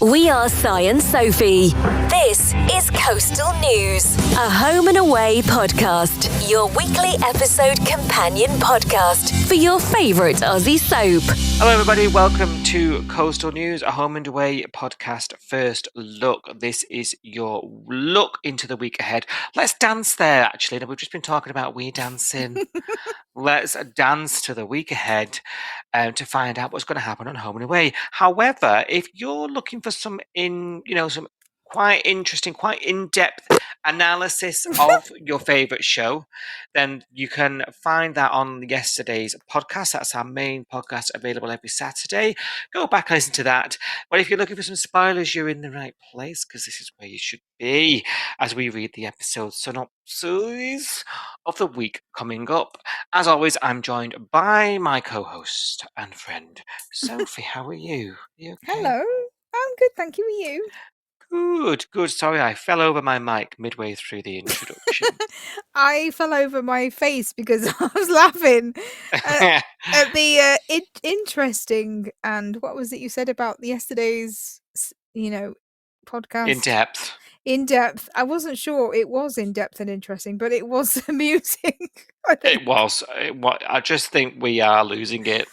We are Si and Sophie. This is Coastal News, a home and away podcast, your weekly episode companion podcast for your favourite Aussie soap. Hello everybody, welcome to Coastal News, a home and away podcast first look. This is your look into the week ahead. Let's dance there actually. We've just been talking about we dancing. Let's dance to the week ahead to find out what's going to happen on home and away. However, if you're looking for some quite interesting, quite in-depth analysis of your favourite show, then you can find that on yesterday's podcast. That's our main podcast available every Saturday. Go back and listen to that. But if you're looking for some spoilers, you're in the right place because this is where you should be as we read the episode synopsis of the week coming up. As always, I'm joined by my co-host and friend, Sophie. How are you? You okay? Hello. I'm good, thank you. Are you? Good. Sorry, I fell over my mic midway through the introduction. I fell over my face because I was laughing at the interesting and what was it you said about yesterday's, podcast? In depth. I wasn't sure it was in depth and interesting, but it was amusing. It was. I just think we are losing it.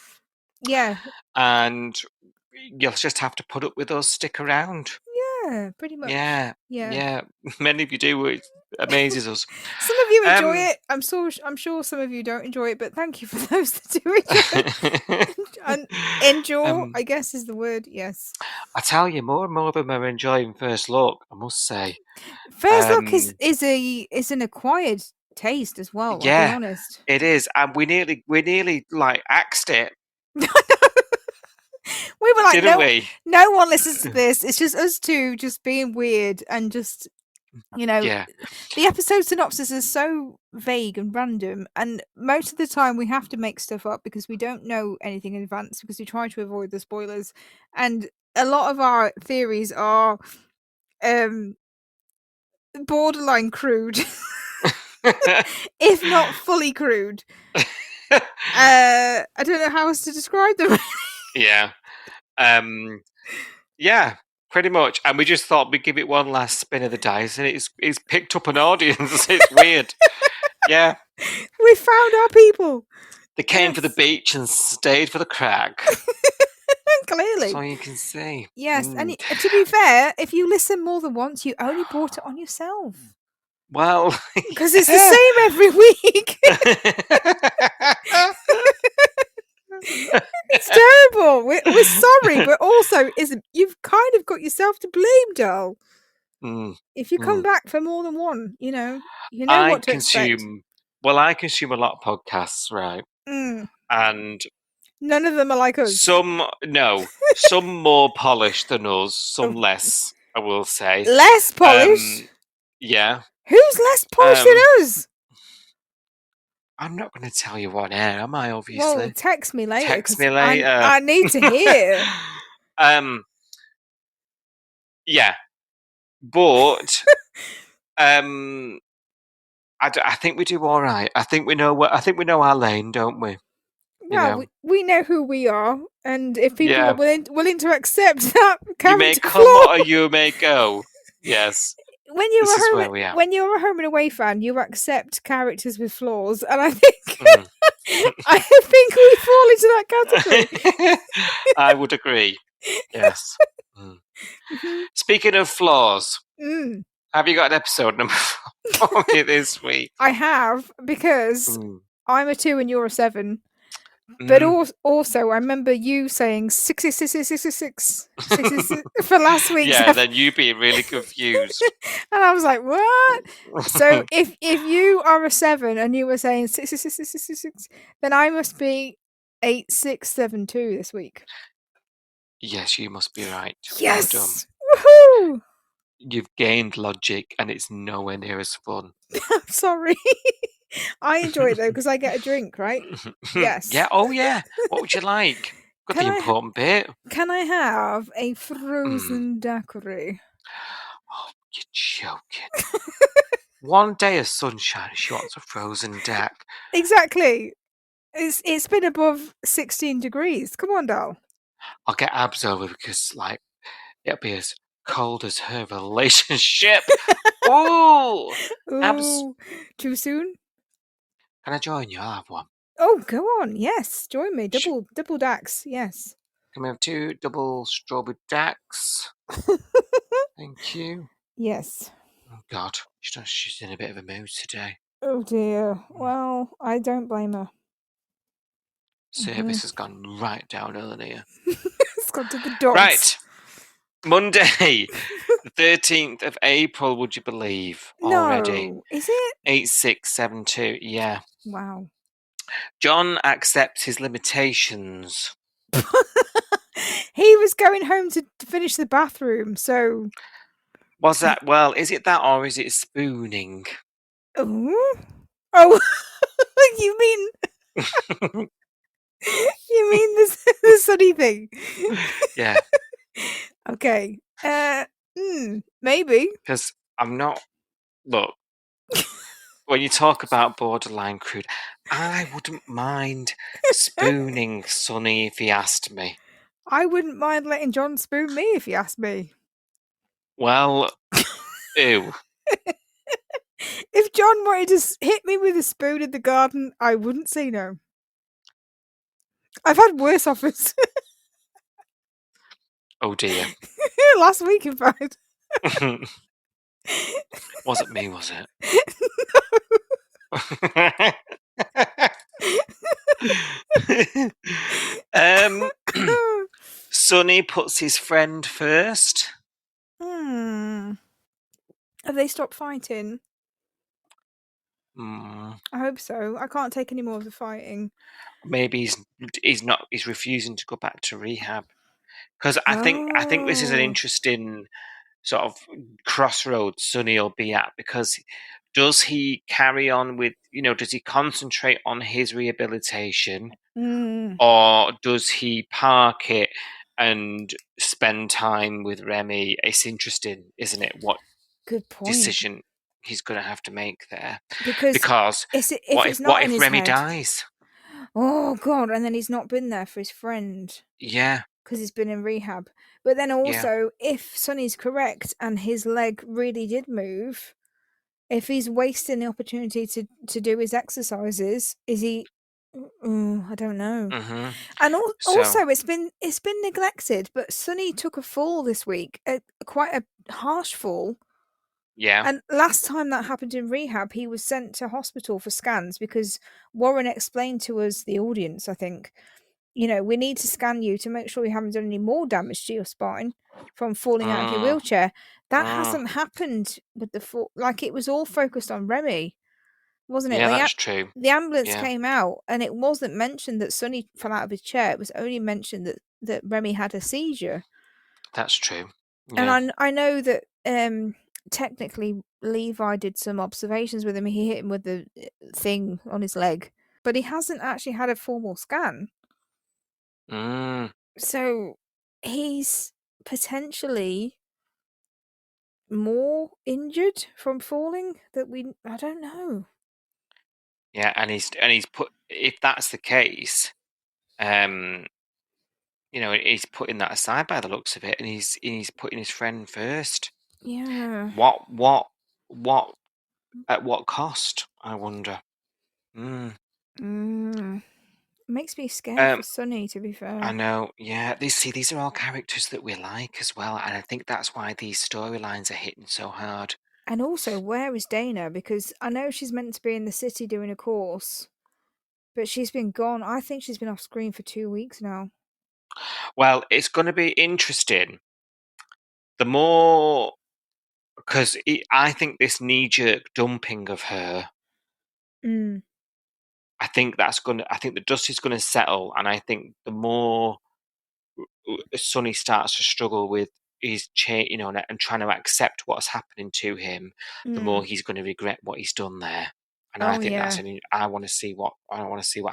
Yeah. And you'll just have to put up with us, stick around. Yeah, pretty much. Yeah. Many of you do. It amazes us. Some of you enjoy it. I'm sure some of you don't enjoy it, but thank you for those that do enjoy it. And enjoy, I guess, is the word. Yes. I tell you, more and more of them are enjoying First Look, I must say. First Look is an acquired taste as well. Yeah, I'll be honest. It is, and we nearly like axed it. We were like, didn't we? No one listens to this. It's just us two just being weird and just, Yeah. The episode synopsis is so vague and random, and most of the time we have to make stuff up because we don't know anything in advance because we try to avoid the spoilers, and a lot of our theories are borderline crude, if not fully crude. I don't know how else to describe them. Yeah. Yeah, pretty much. And we just thought we'd give it one last spin of the dice, and it's picked up an audience. It's weird. Yeah. We found our people. They came for the beach and stayed for the crag. Clearly. That's all you can see. Yes, and to be fair, if you listen more than once, you only brought it on yourself. Well, because it's the same every week. It's terrible. We're sorry, but also you've kind of got yourself to blame, doll. If you come back for more than one, you know what to expect. Well, I consume a lot of podcasts, right? And none of them are like us. Some more polished than us, some less, I will say. Less polished? Yeah. Who's less polished than us? I'm not going to tell you on air, am I, obviously? Well, text me later. Text me later. I need to hear. Yeah. But I think we do all right. I think we know our lane, don't we? Well, we know who we are, and if people are willing to accept that character you may come flaw, or you may go. Yes. When you're a home and away fan, you accept characters with flaws, and I think I think we fall into that category. I would agree. Yes. Speaking of flaws, have you got an episode number for me this week? I have, because I'm a 2 and you're a 7. But also, I remember you saying 66 for last week. Yeah, then you being really confused. And I was like, what? So if you are a 7 and you were saying 66, then I must be 8672 this week. Yes, you must be right. Yes! Well done. Woohoo! You've gained logic and it's nowhere near as fun. I'm sorry. I enjoy it though because I get a drink, right? Yes. Yeah. Oh, yeah. What would you like? Got the important bit. Can I have a frozen daiquiri? Oh, you're joking. One day of sunshine, she wants a frozen dac. Exactly. It's been above 16 degrees. Come on, doll. I'll get abs over because, like, It'll be as cold as her relationship. Ooh! Ooh, too soon? Can I join you? I'll have one. Oh, go on. Yes, join me. Sh- Double dacks. Yes. Can we have 2 double strawberry dacks? Thank you. Yes. Oh, God. She's in a bit of a mood today. Oh dear. Well, I don't blame her. Service has gone right down earlier. It's gone to the dogs. Right. Monday, the 13th of April, would you believe? Already. No, is it? 8672, yeah. Wow. John accepts his limitations. He was going home to finish the bathroom, so. Was that, well, is it that or is it spooning? Oh, oh, you mean the sunny thing? Yeah. Okay. Maybe. Because I'm not, look, when you talk about borderline crude, I wouldn't mind spooning Sonny if he asked me. I wouldn't mind letting John spoon me if you asked me. Well, ew. If John wanted to hit me with a spoon in the garden, I wouldn't say no. I've had worse offers. Oh dear. Last week, in fact. Wasn't me, was it? Sonny puts his friend first. Have they stopped fighting? I hope so. I can't take any more of the fighting. Maybe he's refusing to go back to rehab. Because I think this is an interesting sort of crossroads Sonny will be at, because does he carry on with, does he concentrate on his rehabilitation, or does he park it and spend time with Remy? It's interesting, isn't it? What Good point. decision he's going to have to make there. Because what it's not in if his Remy head. dies? Oh God! And then he's not been there for his friend. Yeah. Because he's been in rehab. But then also, if Sonny's correct and his leg really did move, if he's wasting the opportunity to do his exercises, is he? I don't know. Mm-hmm. And also, it's been neglected. But Sonny took a fall this week, quite a harsh fall. Yeah. And last time that happened in rehab, he was sent to hospital for scans because Warren explained to us, the audience, I think, we need to scan you to make sure you haven't done any more damage to your spine from falling out of your wheelchair. That hasn't happened with the fall. Like, it was all focused on Remy, wasn't it? Yeah, that's true. The ambulance came out and it wasn't mentioned that Sonny fell out of his chair. It was only mentioned that Remy had a seizure. That's true. Yeah. And I know that technically Levi did some observations with him. He hit him with the thing on his leg, but he hasn't actually had a formal scan. So he's potentially more injured from falling I don't know. Yeah, and he's put, if that's the case, he's putting that aside by the looks of it, and he's putting his friend first. Yeah. What at what cost, I wonder. Makes me scared for Sonny, to be fair. I know, yeah. These are all characters that we like as well, and I think that's why these storylines are hitting so hard. And also, where is Dana? Because I know she's meant to be in the city doing a course, but she's been gone. I think she's been off screen for 2 weeks now. Well, it's going to be interesting. The more, because I think this knee-jerk dumping of her, I think the dust is going to settle, and I think the more Sonny starts to struggle with his change, and trying to accept what's happening to him, the more he's going to regret what he's done there. And I think I want to see what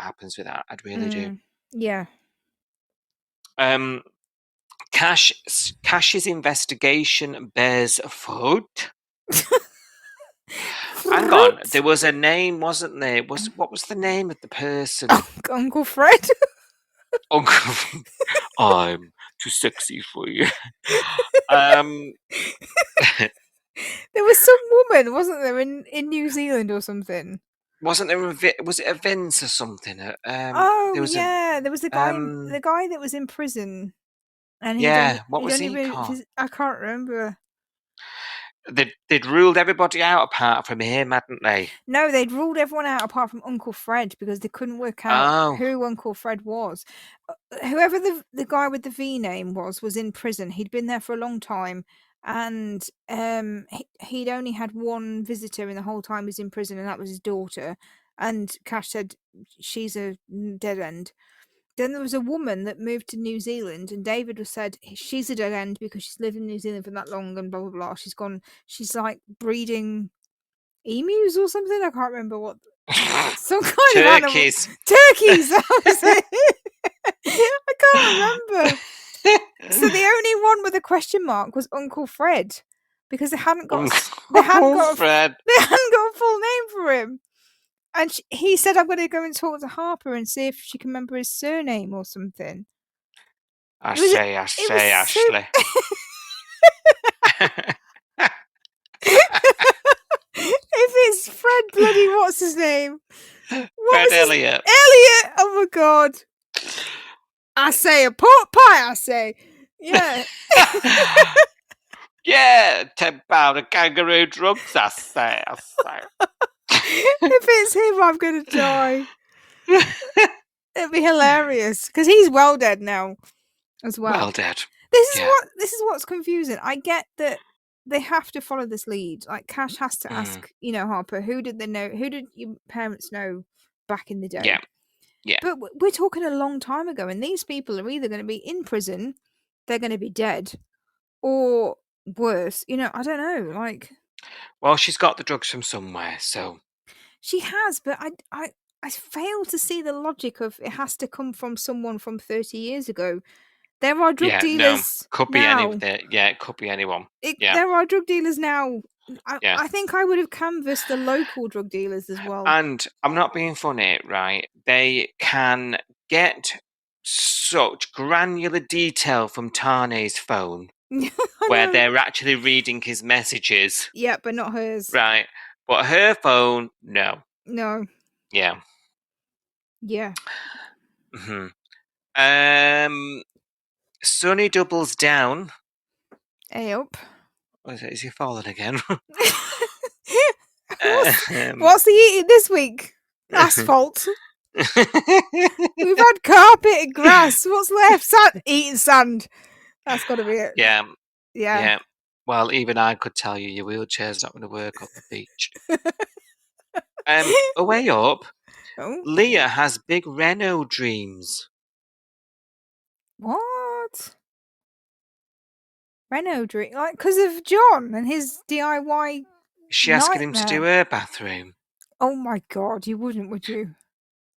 happens with that. I really do. Yeah. Cash's investigation bears fruit. Hang on, there was a name, wasn't there? What was the name of the person? Uncle Fred. Uncle. I'm too sexy for you. Um, There was some woman, wasn't there, in New Zealand or something? wasn't there was it a Vince or something? There Oh was yeah, there was the guy a that was in prison, and yeah. What he'd was only he been called? I can't remember. They'd ruled everybody out apart from him, hadn't they? No, they'd ruled everyone out apart from Uncle Fred because they couldn't work out Oh, who Uncle Fred was. Whoever the guy with the V name was in prison. He'd been there for a long time, and he'd only had one visitor in the whole time he was in prison, and that was his daughter. And Cash said she's a dead end. Then there was a woman that moved to New Zealand, and David was said she's a dead end because she's lived in New Zealand for that long, and blah blah blah. She's like breeding emus or something. I can't remember what. Some kind of animal. turkeys. Turkeys. That was it. I can't remember. So the only one with a question mark was Uncle Fred, because they hadn't got Fred. they hadn't got a full name for him. And he said, "I'm going to go and talk to Harper and see if she can remember his surname or something." I say, Ashley. If it's Fred bloody what's his name? Fred Elliott. Elliot! Oh my god. I say a pork pie, I say. Yeah. Yeah, £10 kangaroo drugs, I say. If it's him, I'm going to die. It'd be hilarious. Because he's well dead now as well. Well dead. This is what's confusing. I get that they have to follow this lead. Like Cash has to ask, Harper, who did they know? Who did your parents know back in the day? Yeah. But we're talking a long time ago, and these people are either going to be in prison, they're going to be dead, or worse. I don't know. Like, well, she's got the drugs from somewhere, so she has, but I fail to see the logic of it has to come from someone from 30 years ago. There are drug dealers could be now. it could be anyone. There are drug dealers now. I think I would have canvassed the local drug dealers as well. And I'm not being funny, right? They can get such granular detail from Tane's phone where they're actually reading his messages. Yeah, but not hers. Right. But her phone, no. No. Yeah. Yeah. Sonny doubles down. Hey up. Is he falling again? What's he eating this week? Asphalt. We've had carpet and grass. What's left? Sand. Eating sand. That's got to be it. Yeah. Well, even I could tell you your wheelchair's not going to work on the beach. Away up, Leah has big Renault dreams. What? Renault dream? Like, because of John and his DIY. Is she asking him to do her bathroom? Oh my god, you wouldn't, would you?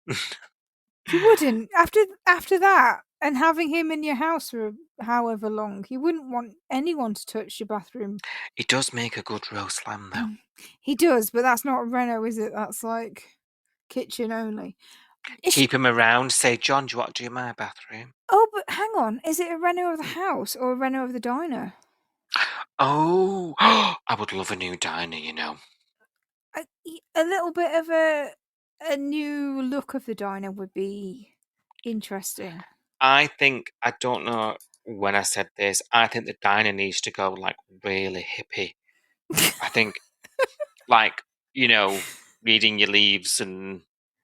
You wouldn't. After that, and having him in your house for however long, you wouldn't want anyone to touch your bathroom. He does make a good roast lamb, though. He does, but that's not a Renault, is it? That's like kitchen only. Keep him around. Say, John, do you want to do my bathroom? Oh, but hang on. Is it a Renault of the house or a Renault of the diner? Oh, I would love a new diner, A little bit of a new look of the diner would be interesting. I don't know when I said this, I think the diner needs to go like really hippie. I think like, reading your leaves and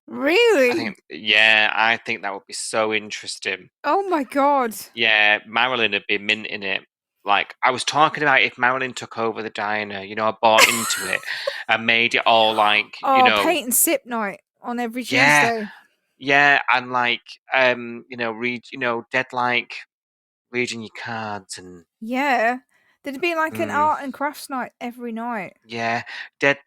really? I think that would be so interesting. Oh my god. Yeah, Marilyn would be minting it. Like, I was talking about if Marilyn took over the diner, I bought into it and made it all like, paint and sip night on every Tuesday. Yeah, and like, read, dead like reading your cards and. Yeah. There'd be like an art and crafts night every night. Yeah, dead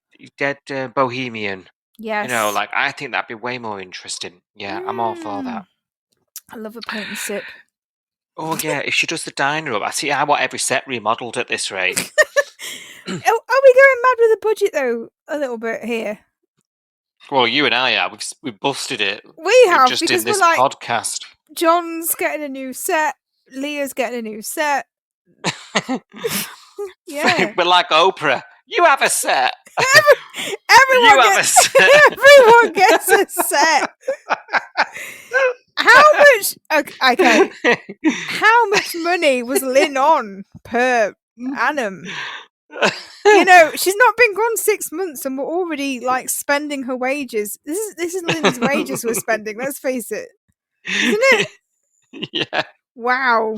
bohemian. Yes. Like, I think that'd be way more interesting. Yeah, I'm all for that. I love a paint and sip. Oh yeah, if she does the diner up, I want every set remodeled at this rate. Are we going mad with the budget though? A little bit here. Well, you and I are. We've busted it. We have just because in this we're like, podcast. John's getting a new set. Leah's getting a new set. Yeah. We're like Oprah. You have a set. Everyone gets a set. How much? Okay. How much money was Lynn on per annum? You know, she's not been gone 6 months, and we're already like spending her wages. This is Lynn's wages we're spending. Let's face it, isn't it? Yeah. Wow.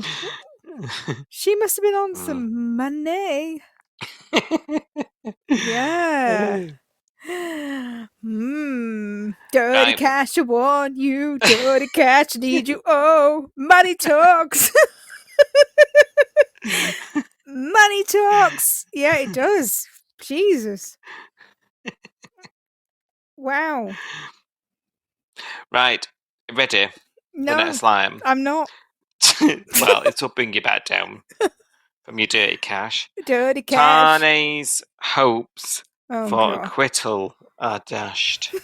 She must have been on some money. Yeah. Dirty Right. cash, I want you. Dirty cash, I need you. Oh, money talks. Money talks. Yeah, it does. Jesus. Wow. Right. Ready? No, The next line. I'm not. Well, it'll bring you back down from your dirty cash. Dirty cash. Tane's hopes Oh, for God. acquittal are dashed.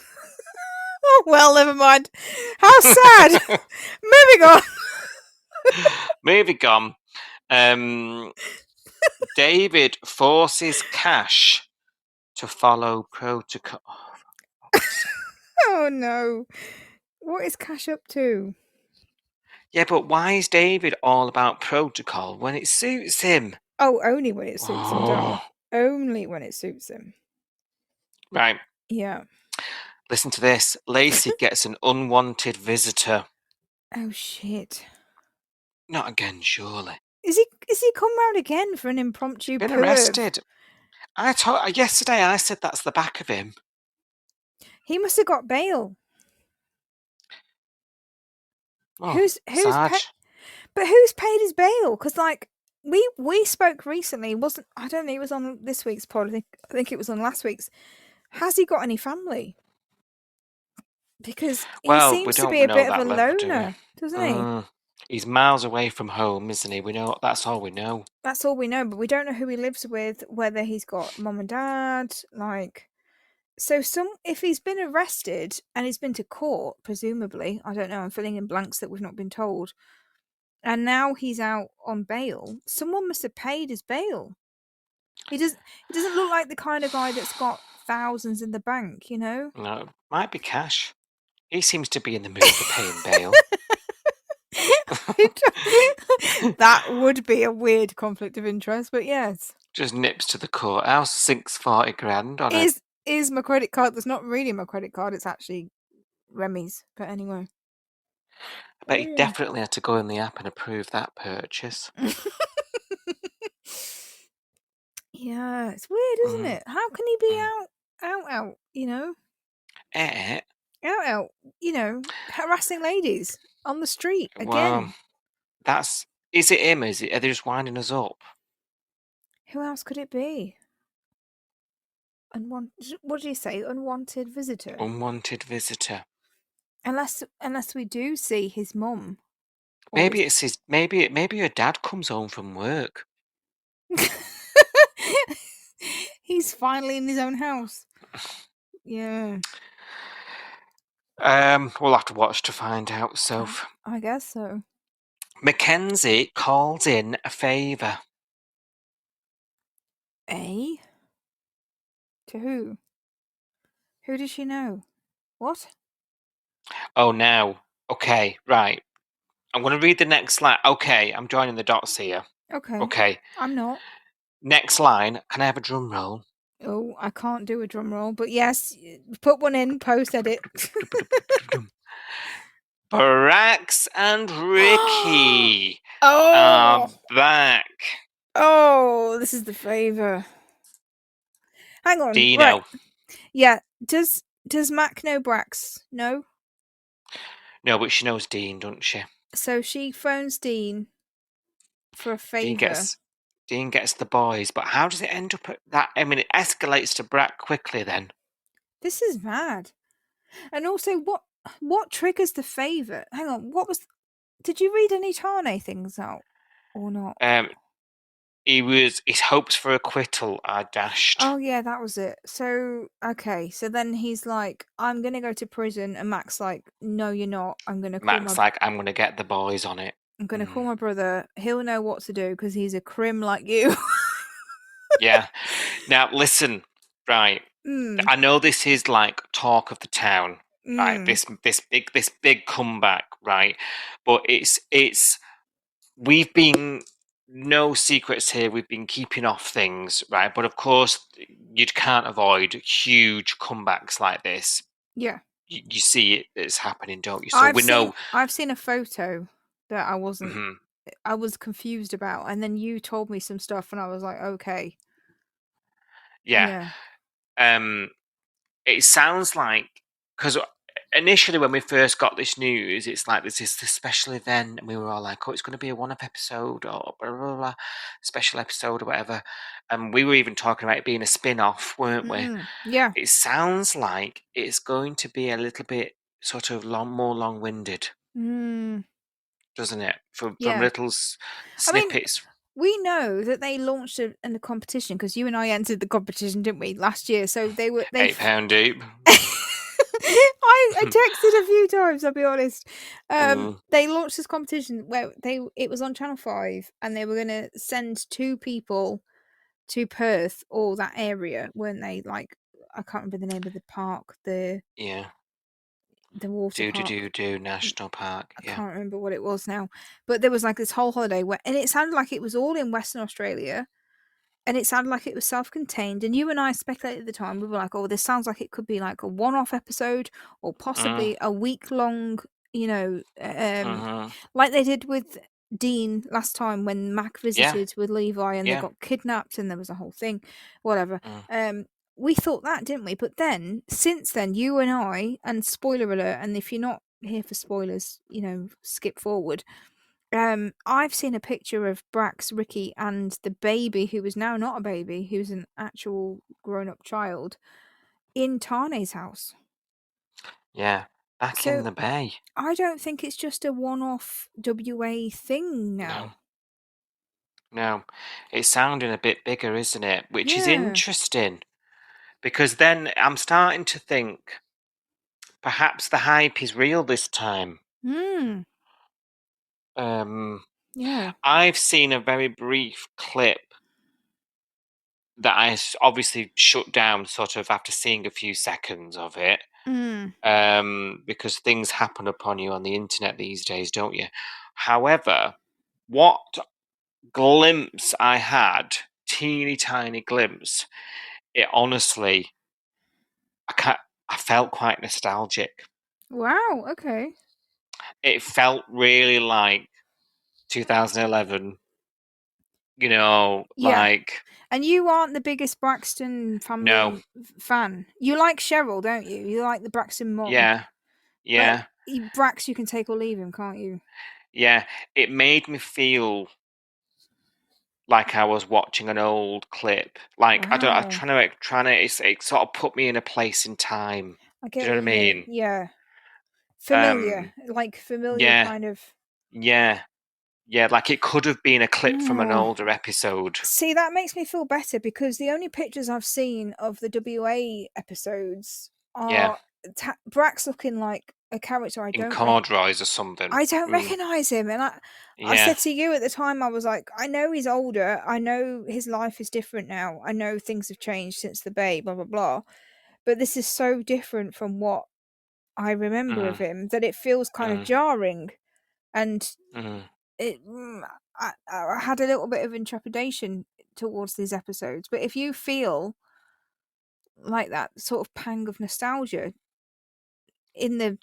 Oh, well, never mind. How sad. Moving on. Moving on. David forces Cash to follow protocol. Oh, no. What is Cash up to? Yeah, but why is David all about protocol when it suits him? Oh, only when it suits him, darling. Only when it suits him. Right. Yeah. Listen to this. Lacey gets an unwanted visitor. Oh, shit. Not again, surely. Is he come round again for an impromptu Been perv? arrested. Yesterday I said that's the back of him. He must have got bail. Oh, who's Sarge. But who's paid his bail? Because like we spoke recently. I don't think it was on this week's pod. I think it was on last week's. Has he got any family? Because he seems to be a bit of a loner, doesn't he? He's miles away from home, isn't he? We know that's all we know. That's all we know, but we don't know who he lives with, whether he's got mum and dad, like. So if he's been arrested and he's been to court, presumably, I don't know, I'm filling in blanks that we've not been told, and now he's out on bail, someone must have paid his bail. He doesn't look like the kind of guy that's got thousands in the bank, you know? No, it might be Cash. He seems to be in the mood for paying bail. That would be a weird conflict of interest, but yes. Just nips to the courthouse, sinks 40 grand on it. Is my credit card that's not really my credit card, it's actually Remy's, but anyway. I bet he definitely had to go in the app and approve that purchase. Yeah, it's weird, isn't it? How can he be out, you know? Out, you know, harassing ladies on the street again. Well, is it him? Are they just winding us up? Who else could it be? What did you say? Unwanted visitor. Unwanted visitor. Unless we do see his mum. Maybe it's his. Maybe your dad comes home from work. He's finally in his own house. Yeah. We'll have to watch to find out, Soph. I guess so. Mackenzie called in a favour. To who? Who does she know? What? Oh, now. Okay, right. I'm going to read the next line. Okay, I'm joining the dots here. Okay. I'm not. Next line. Can I have a drum roll? Oh, I can't do a drum roll, but yes, put one in, post edit. Brax and Ricky are back. Oh, this is the favour. Hang on. Dino. Right. Yeah. Does Mac know Brax? No? No, but she knows Dean, doesn't she? So she phones Dean for a favour. Dean gets the boys, but how does it end up at that? I mean, it escalates to Brack quickly then. This is mad. And also, what triggers the favour? Hang on, did you read any Tane things out or not? His hopes for acquittal are dashed. Oh yeah, that was it. So okay, so then he's like, I'm gonna go to prison, and Mac's like, no, you're not. I'm gonna. Mac's like, I'm gonna get the boys on it. I'm going to call my brother. He'll know what to do because he's a crim like you. Yeah. Now listen, right. I know this is like talk of the town, right? This big comeback, right? But it's we've been no secrets here. We've been keeping off things, right? But of course, you can't avoid huge comebacks like this. Yeah. You see it's happening, don't you? So we know. I've seen a photo that I wasn't. Mhm. I was confused about, and then you told me some stuff, and I was like, okay. Yeah. Yeah. It sounds like, because initially when we first got this news, it's like this special event, and we were all like, "Oh, it's going to be a one-off episode or blah, blah, blah, special episode or whatever." And we were even talking about it being a spin-off, weren't we? Yeah. It sounds like it's going to be a little bit sort of more long-winded, doesn't it? From Yeah. little I mean, snippets. we know that they launched a competition because you and I entered the competition, didn't we, last year? So they £8 deep. I texted a few times, I'll be honest. Mm. They launched this competition where it was on Channel 5, and they were going to send 2 people to Perth or that area, weren't they? Like, I can't remember the name of the park, the Yeah. water park. National Park. I Yeah. can't remember what it was now, but there was like this whole holiday and it sounded like it was all in Western Australia. And it sounded like it was self-contained, and you and I speculated at the time. We were like, "Oh, this sounds like it could be like a one-off episode, or possibly a week-long, Mhm. like they did with Dean last time when Mac Yeah. visited with Levi, and they Yeah. got kidnapped, and there was a whole thing, whatever." Mm. We thought that, didn't we? But then, since then, you and I, and spoiler alert, and if you're not here for spoilers, skip forward. I've seen a picture of Brax, Ricky, and the baby, who is now not a baby, who's an actual grown-up child, in Tane's house. Yeah. Back in So the bay. I don't think it's just a one-off WA thing now. No. It's sounding a bit bigger, isn't it? Which is Yeah. interesting. Because then I'm starting to think perhaps the hype is real this time. Yeah. I've seen a very brief clip that I obviously shut down sort of after seeing a few seconds of it. Because things happen upon you on the internet these days, don't you? However, what glimpse I had, teeny tiny glimpse, it honestly, I felt quite nostalgic. Wow. Okay. It felt really like 2011. Yeah. Like And you aren't the biggest Braxton no, family fan. You like Cheryl, don't you? You like the Braxton mom. yeah, But Brax, you can take or leave him, can't you? yeah. It made me feel like I was watching an old clip. Like I don't. I'm Wow. trying to. It sort of put me in a place in time. I Do get you know what what I you mean. mean? Yeah. Familiar. Like familiar Yeah, kind of. yeah, yeah. Like it could have been a clip from an Oh. older episode. See, that makes me feel better because the only pictures I've seen of the WA episodes Yeah, are Brax looking like a character in corduroys or something. I don't recognise him. And I Yeah, said to you at the time, I was like, I know he's older. I know his life is different now. I know things have changed since the Bay, blah, blah, blah. But this is so different from what I remember of him that it feels kind of jarring. And it, I had a little bit of intrepidation towards these episodes. But if you feel like that sort of pang of nostalgia in the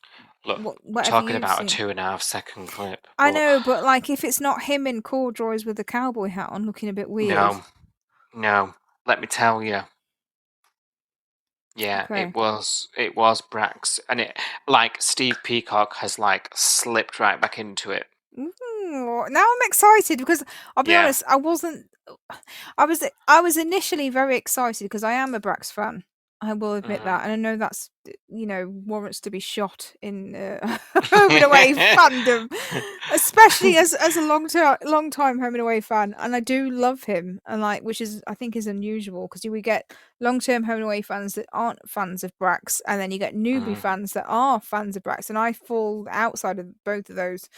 look, we're whatever talking you've about a seen. 2.5 second clip. I know, but like if it's not him in corduroys with a cowboy hat on looking a bit weird. No. Let me tell you. Yeah, Okay. it was Brax, and it like Steve Peacock has like slipped right back into it. Now I'm excited because I'll be honest, I was initially very excited because I am a Brax fan. I will admit that, and I know that's warrants to be shot in home and away fandom, especially as a long time home and away fan. And I do love him, and which is I think is unusual because we get long term home and away fans that aren't fans of Brax, and then you get newbie fans that are fans of Brax, and I fall outside of both of those.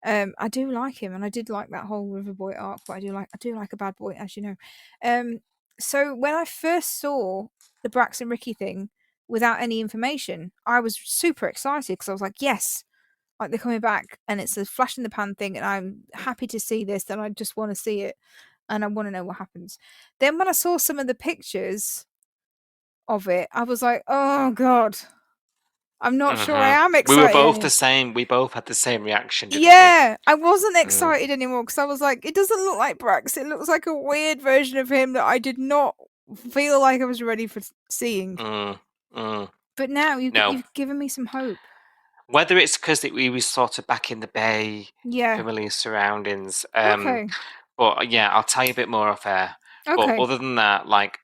I do like him, and I did like that whole Riverboy arc, but I do like a bad boy, as you know. So when I first saw the Brax and Ricky thing without any information, I was super excited because I was like, yes, like they're coming back, and it's a flash in the pan thing, and I'm happy to see this, and I just want to see it, and I want to know what happens. Then when I saw some of the pictures of it, I was like, oh god, I'm not sure I am We were excited both the anymore. same. We both had the same reaction, didn't we? Yeah, I wasn't excited anymore because I was like, it doesn't look like Brax. It looks like a weird version of him that I did not feel like I was ready for seeing. But now No. you've given me some hope. Whether it's because we was sort of back in the Bay, Yeah. familiar surroundings. Okay. But yeah, I'll tell you a bit more off air. But Okay. other than that, like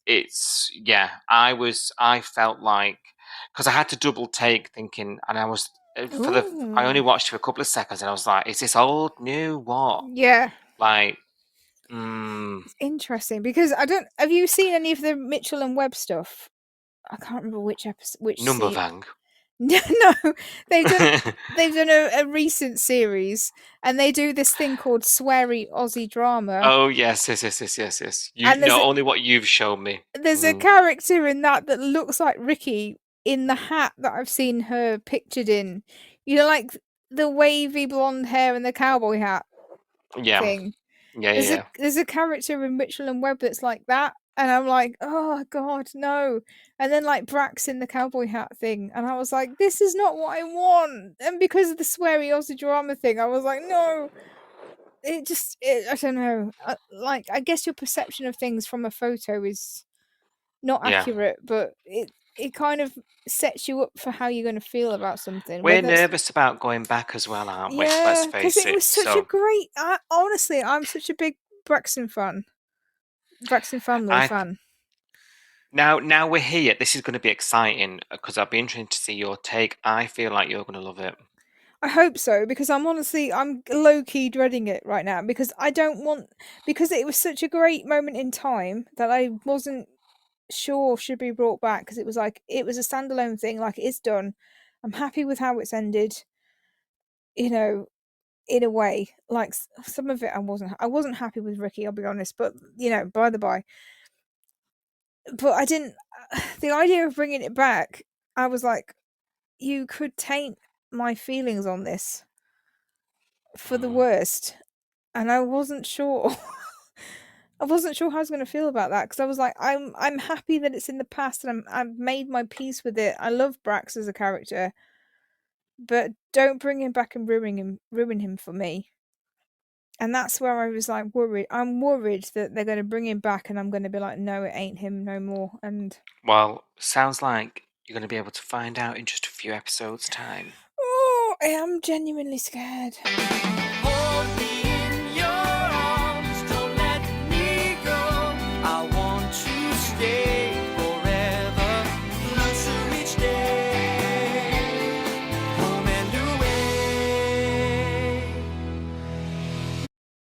it's yeah. I felt like because I had to double take thinking, and I was I only Ooh. watched for a couple of seconds, and I was like, is this old, new, what? Yeah. Like, It's interesting because I don't. Have you seen any of the Mitchell and Webb stuff? I can't remember which episode, which number scene. Vang. No, they've done a recent series, and they do this thing called sweary Aussie drama. Oh yes, yes. You And not only what you've shown me. there's a character in that looks like Ricky in the hat that I've seen her pictured in. You know, like the wavy blonde hair and the cowboy hat Yeah, thing. yeah. There's a character in Mitchell and Webb that's like that, and I'm like, oh god, no. And then like Brax in the cowboy hat thing, and I was like, this is not what I want. And because of the sweary Aussie drama thing, I was like, no. I don't know. Like, I guess your perception of things from a photo is not Yeah. accurate, but it kind of sets you up for how you're going to feel about something. We're Whether it's nervous about going back as well, aren't we? Let's yeah, because face it it. was such a great. Honestly, I'm such a big Braxton family I fan. now we're here. This is going to be exciting because I'll be interested to see your take. I feel like you're going to love it. I hope so because I'm low key dreading it right now because I don't want because it was such a great moment in time that I wasn't sure should be brought back because it was like it was a standalone thing, like it's done. I'm happy with how it's ended. You know, in a way, like some of it, I wasn't happy with Ricky. I'll be honest, but you know, by the by. But I didn't. The idea of bringing it back, I was like, you could taint my feelings on this for the worst, and I wasn't sure. I wasn't sure how I was going to feel about that because I was like, I'm happy that it's in the past and I've made my peace with it. I love Brax as a character, but don't bring him back and ruin him for me. And that's where I was like worried. I'm worried that they're going to bring him back and I'm going to be like, no, it ain't him no more. And Well, sounds like you're going to be able to find out in just a few episodes' time. oh, I am genuinely scared. Hold me